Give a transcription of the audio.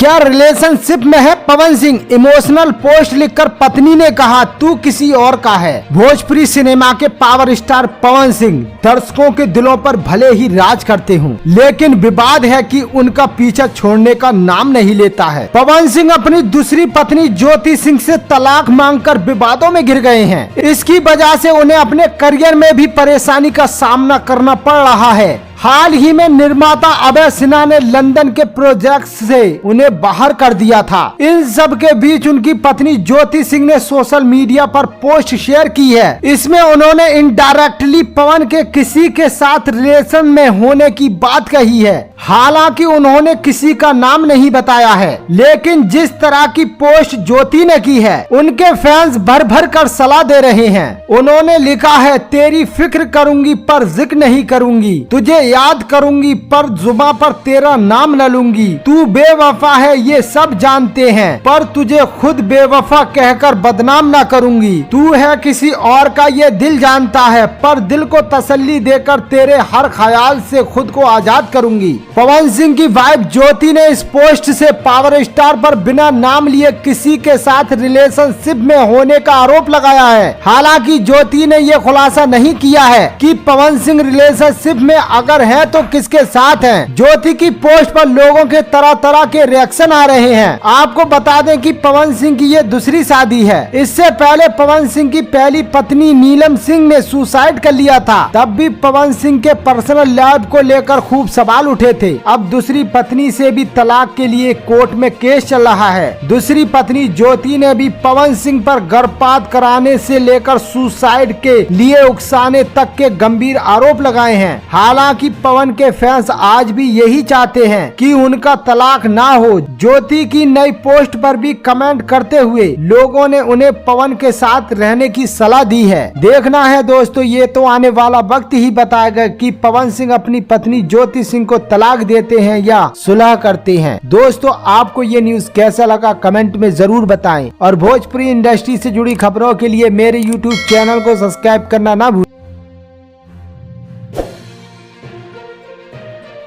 क्या रिलेशनशिप में है पवन सिंह? इमोशनल पोस्ट लिखकर पत्नी ने कहा तू किसी और का है। भोजपुरी सिनेमा के पावर स्टार पवन सिंह दर्शकों के दिलों पर भले ही राज करते हों, लेकिन विवाद है कि उनका पीछा छोड़ने का नाम नहीं लेता है। पवन सिंह अपनी दूसरी पत्नी ज्योति सिंह से तलाक मांगकर विवादों में घिर गए हैं। इसकी वजह से उन्हें अपने करियर में भी परेशानी का सामना करना पड़ रहा है। हाल ही में निर्माता अभय सिन्हा ने लंदन के प्रोजेक्ट से उन्हें बाहर कर दिया था। इन सब के बीच उनकी पत्नी ज्योति सिंह ने सोशल मीडिया पर पोस्ट शेयर की है। इसमें उन्होंने इनडायरेक्टली पवन के किसी के साथ रिलेशन में होने की बात कही है। हालांकि उन्होंने किसी का नाम नहीं बताया है, लेकिन जिस तरह की पोस्ट ज्योति ने की है उनके फैंस भर भर कर सलाह दे रहे हैं। उन्होंने लिखा है, तेरी फिक्र करूंगी पर जिक्र नहीं करूंगी, तुझे याद करूंगी पर जुबां पर तेरा नाम न लूंगी। तू बेवफा है ये सब जानते हैं, पर तुझे खुद बेवफा कहकर बदनाम न करूंगी। तू है किसी और का ये दिल जानता है, पर दिल को तसल्ली देकर तेरे हर ख्याल से खुद को आजाद करूंगी। पवन सिंह की वाइफ ज्योति ने इस पोस्ट से पावर स्टार पर बिना नाम लिए किसी के साथ रिलेशनशिप में होने का आरोप लगाया है। हालांकि ज्योति ने यह खुलासा नहीं किया है कि पवन सिंह रिलेशनशिप में अगर है तो किसके साथ हैं। ज्योति की पोस्ट पर लोगों के तरह तरह के रिएक्शन आ रहे हैं। आपको बता दें कि पवन सिंह की ये दूसरी शादी है। इससे पहले पवन सिंह की पहली पत्नी नीलम सिंह ने सुसाइड कर लिया था। तब भी पवन सिंह के पर्सनल लाइफ को लेकर खूब सवाल उठे थे। अब दूसरी पत्नी से भी तलाक के लिए कोर्ट में केस चल रहा है। दूसरी पत्नी ज्योति ने भी पवन सिंह पर गर्भपात कराने से लेकर सुसाइड के लिए उकसाने तक के गंभीर आरोप लगाए हैं। हालांकि पवन के फैंस आज भी यही चाहते हैं कि उनका तलाक ना हो। ज्योति की नई पोस्ट पर भी कमेंट करते हुए लोगों ने उन्हें पवन के साथ रहने की सलाह दी है। देखना है दोस्तों, ये तो आने वाला वक्त ही बताएगा कि पवन सिंह अपनी पत्नी ज्योति सिंह को तलाक देते हैं या सुलह करते हैं। दोस्तों, आपको ये न्यूज कैसा लगा कमेंट में जरूर बताएं और भोजपुरी इंडस्ट्री से जुड़ी खबरों के लिए मेरे YouTube चैनल को सब्सक्राइब करना ना भूलें।